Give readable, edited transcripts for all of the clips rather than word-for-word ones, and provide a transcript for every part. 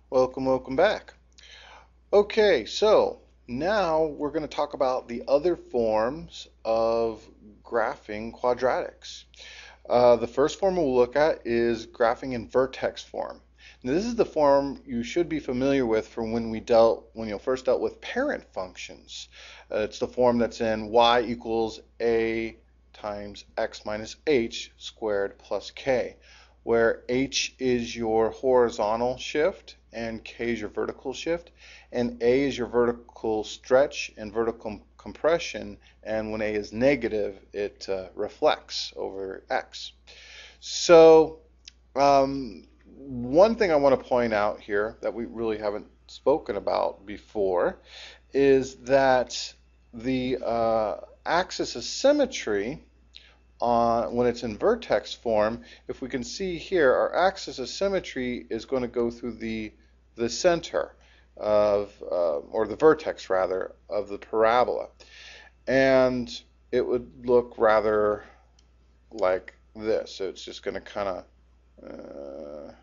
Welcome back. Okay, so now we're going to talk about the other forms of graphing quadratics. The first form we'll look at is graphing in vertex form. Now, this is the form you should be familiar with from when you first dealt with parent functions. It's the form that's in y equals a times x minus h squared plus k, where h is your horizontal shift and k is your vertical shift, and a is your vertical stretch and vertical compression, and when a is negative, it reflects over x. So one thing I want to point out here that we really haven't spoken about before is that the axis of symmetry when it's in vertex form, if we can see here, our axis of symmetry is going to go through the center of, or the vertex rather, of the parabola. And it would look rather like this. So it's just going to kind of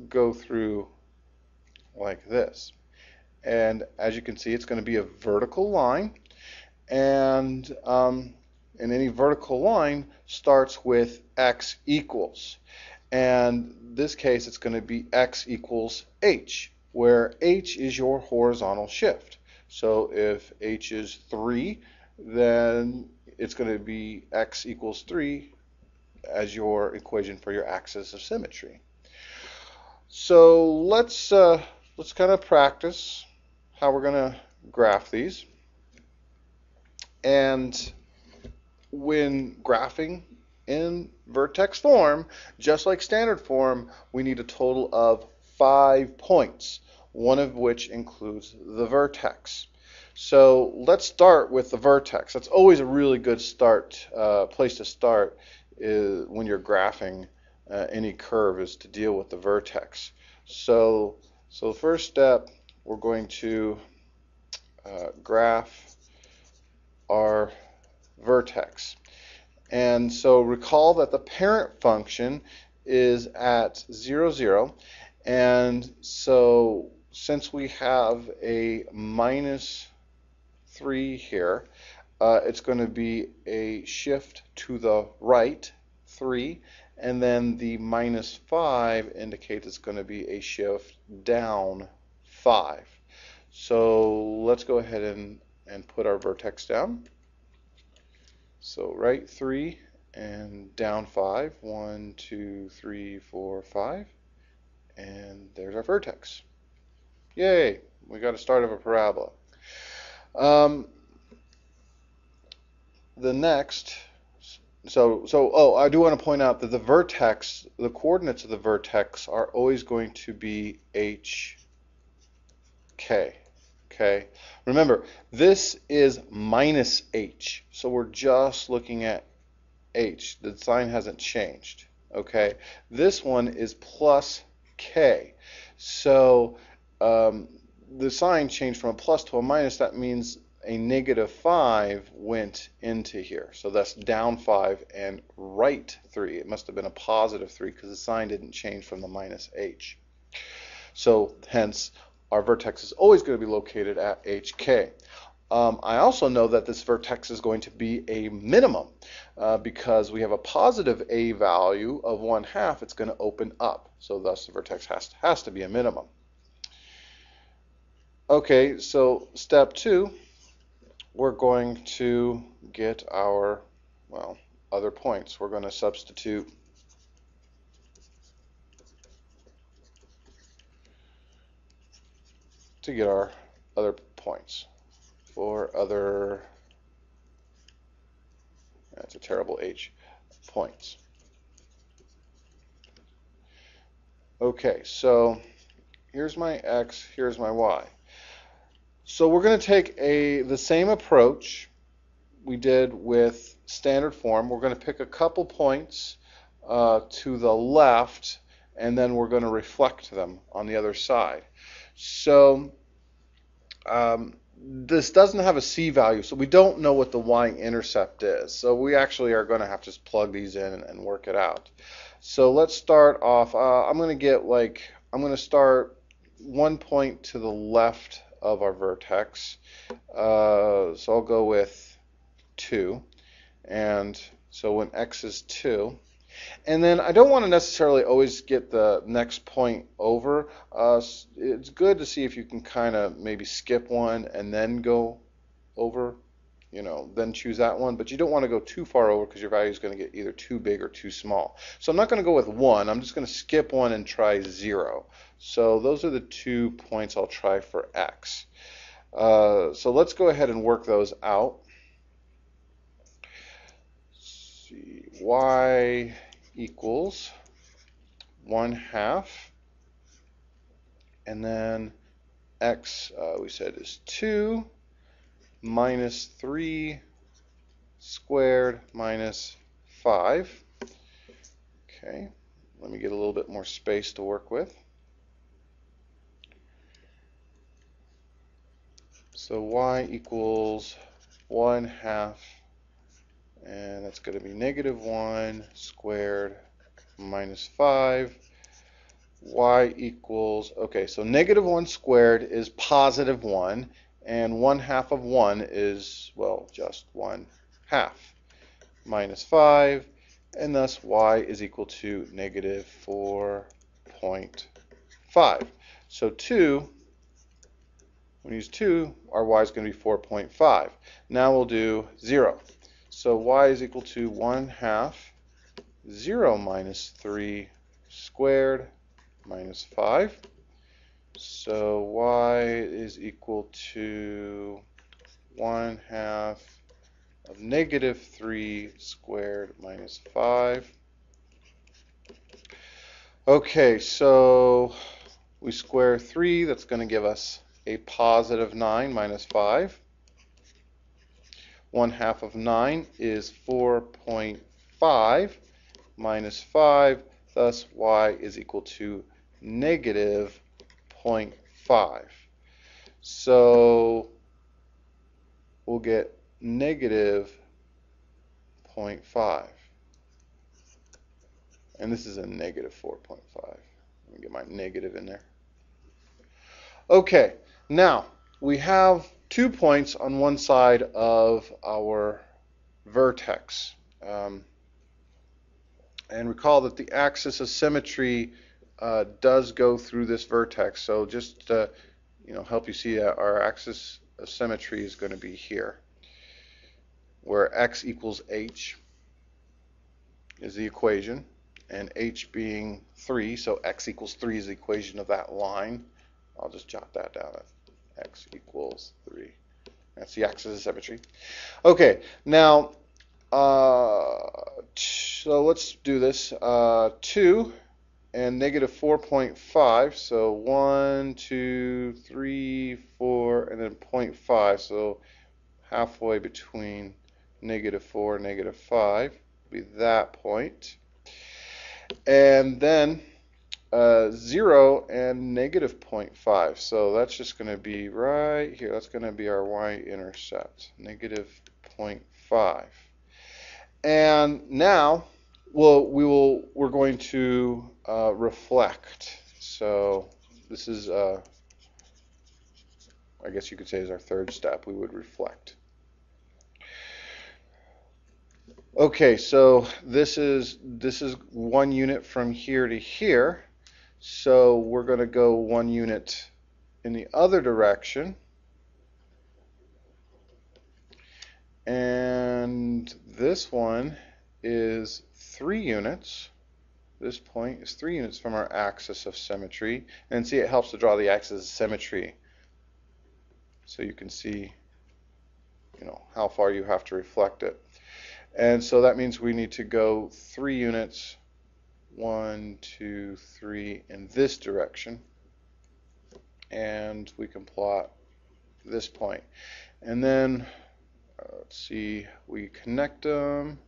go through like this. And as you can see, it's going to be a vertical line. And any vertical line starts with x equals. And in this case, it's going to be x equals h, where h is your horizontal shift. So if h is 3, then it's going to be x equals 3 as your equation for your axis of symmetry. So let's kind of practice how we're going to graph these. And when graphing in vertex form, just like standard form, we need a total of 5 points, one of which includes the vertex. So let's start with the vertex. That's always a really good place to start when you're graphing any curve, is to deal with the vertex. So the first step, we're going to graph our vertex. And so recall that the parent function is at 0, 0. And so since we have a minus 3 here, it's going to be a shift to the right, 3. And then the minus 5 indicates it's going to be a shift down 5. So let's go ahead and put our vertex down. So right 3 and down 5. 1, 2, 3, 4, 5. And there's our vertex. Yay! We got a start of a parabola. The next, I do want to point out that the vertex, the coordinates of the vertex are always going to be HK. Okay, remember, this is minus h, so we're just looking at h. The sign hasn't changed. Okay, this one is plus k. So the sign changed from a plus to a minus. That means a negative 5 went into here. So that's down 5 and right 3. It must have been a positive 3 because the sign didn't change from the minus h. So hence, our vertex is always going to be located at HK. I also know that this vertex is going to be a minimum because we have a positive a value of 1/2. It's going to open up. So thus the vertex has to be a minimum. Okay, so step 2, we're going to get our, other points. We're going to substitute to get our other points for other, that's a terrible H, points. Okay, so here's my X, here's my Y. So we're going to take the same approach we did with standard form. We're going to pick a couple points to the left, and then we're going to reflect them on the other side. So this doesn't have a C value, so we don't know what the y-intercept is. So we actually are going to have to just plug these in and work it out. So let's start off. I'm going to start one point to the left of our vertex. So I'll go with 2. And so when x is 2, and then I don't want to necessarily always get the next point over. It's good to see if you can kind of maybe skip one and then go over, then choose that one. But you don't want to go too far over because your value is going to get either too big or too small. So I'm not going to go with 1. I'm just going to skip 1 and try 0. So those are the 2 points I'll try for x. So let's go ahead and work those out. Let's see, y equals 1/2, and then x we said is 2 minus 3 squared minus 5. Okay, let me get a little bit more space to work with. So y equals 1/2, and that's going to be -1 squared minus 5. Y equals, okay, so -1 squared is +1, and 1/2 of 1 is, well, just 1/2 minus 5, and thus y is equal to -4.5. So 2, when we use 2, our y is going to be 4.5. Now we'll do 0. So y is equal to 1/2 0 minus 3 squared minus 5. So y is equal to 1/2 of -3 squared minus 5. Okay, so we square 3. That's going to give us a +9 minus 5. 1/2 of 9 is 4.5 minus 5. Thus, y is equal to -0.5. So we'll get -0.5. And this is a -4.5. Let me get my negative in there. Okay, now we have 2 points on one side of our vertex. And recall that the axis of symmetry does go through this vertex. So just to help you see that our axis of symmetry is going to be here, where x equals h is the equation, and h being 3, so x equals 3 is the equation of that line. I'll just jot that down at x equals 3. That's the axis of symmetry. Okay, now so let's do this. 2 and -4.5. So 1, 2, 3, 4, and then 0.5. So halfway between -4 and -5 would be that point. And then 0 and -0.5. So that's just going to be right here. That's going to be our y-intercept, -0.5. And now we're going to reflect. So this is, I guess you could say, is our third step. We would reflect. Okay, so this is 1 unit from here to here. So we're going to go 1 unit in the other direction. And this one is 3 units. This point is 3 units from our axis of symmetry. And see, it helps to draw the axis of symmetry so you can see, how far you have to reflect it. And so that means we need to go 3 units, 1, 2, 3, in this direction. And we can plot this point. And then let's see, we connect them,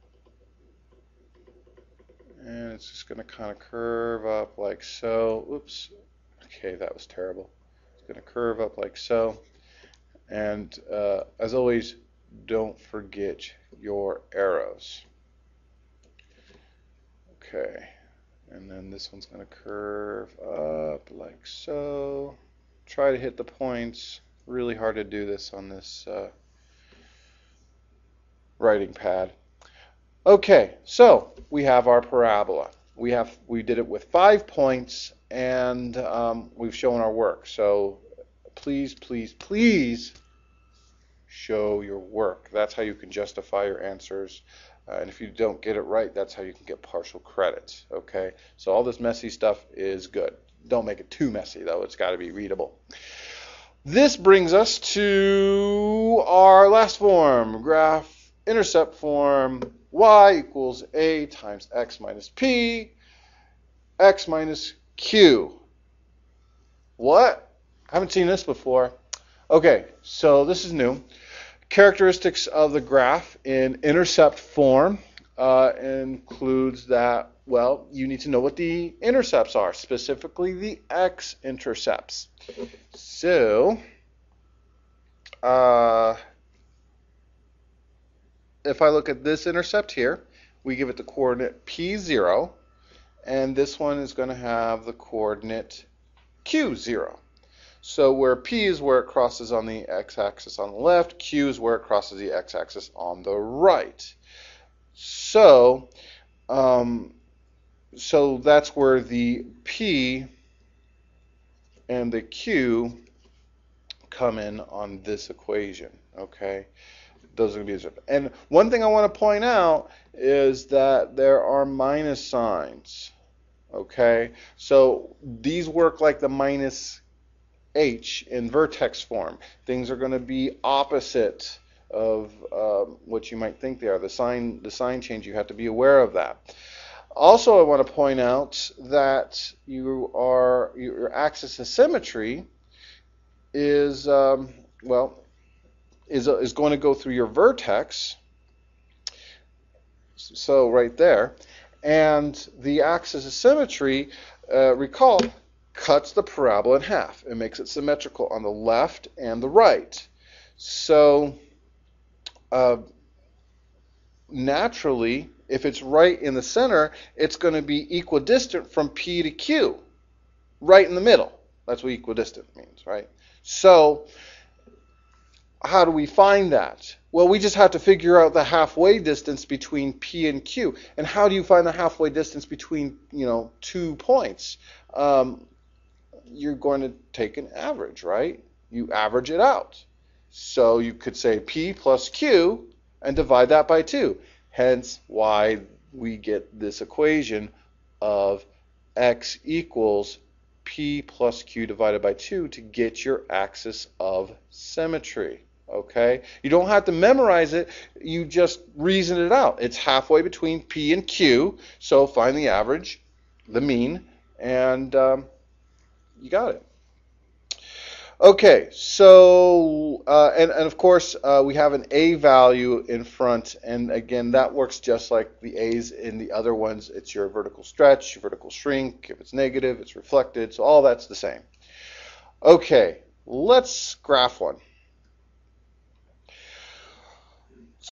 and it's just going to kind of curve up like so. Oops, okay, that was terrible. It's going to curve up like so. And as always, don't forget your arrows. Okay, and then this one's going to curve up like so. try to hit the points. Really hard to do this on this writing pad. Okay, so we have our parabola. We did it with 5 points, and we've shown our work. So please, please, please show your work. That's how you can justify your answers. And if you don't get it right, that's how you can get partial credit. Okay, so all this messy stuff is good. Don't make it too messy, though. It's got to be readable. This brings us to our last form, graph intercept form. Y equals a times x minus p, x minus q. What? I haven't seen this before. Okay, so this is new. Characteristics of the graph in intercept form includes that, well, you need to know what the intercepts are, specifically the x-intercepts. So, if I look at this intercept here, we give it the coordinate p0, and this one is going to have the coordinate q0. So where p is where it crosses on the x-axis on the left, q is where it crosses the x-axis on the right. So, so that's where the p and the q come in on this equation. Okay, those are going to be. And one thing I want to point out is that there are minus signs. Okay, so these work like the minus h in vertex form. Things are going to be opposite of what you might think they are. The sign change, you have to be aware of that. Also, I want to point out that your axis of symmetry is is going to go through your vertex. So right there, and the axis of symmetry, recall, cuts the parabola in half. It makes it symmetrical on the left and the right. So naturally, if it's right in the center, it's going to be equidistant from P to Q, right in the middle. That's what equidistant means, right? So how do we find that? Well, we just have to figure out the halfway distance between P and Q. And how do you find the halfway distance between, 2 points? You're going to take an average, right? You average it out. So you could say P plus Q and divide that by 2. Hence why we get this equation of x equals P plus Q divided by 2 to get your axis of symmetry. Okay? You don't have to memorize it. You just reason it out. It's halfway between P and Q. So find the average, the mean, and you got it. Okay, so, and of course, we have an A value in front, and again, that works just like the A's in the other ones. It's your vertical stretch, your vertical shrink. If it's negative, it's reflected, so all that's the same. Okay, let's graph one.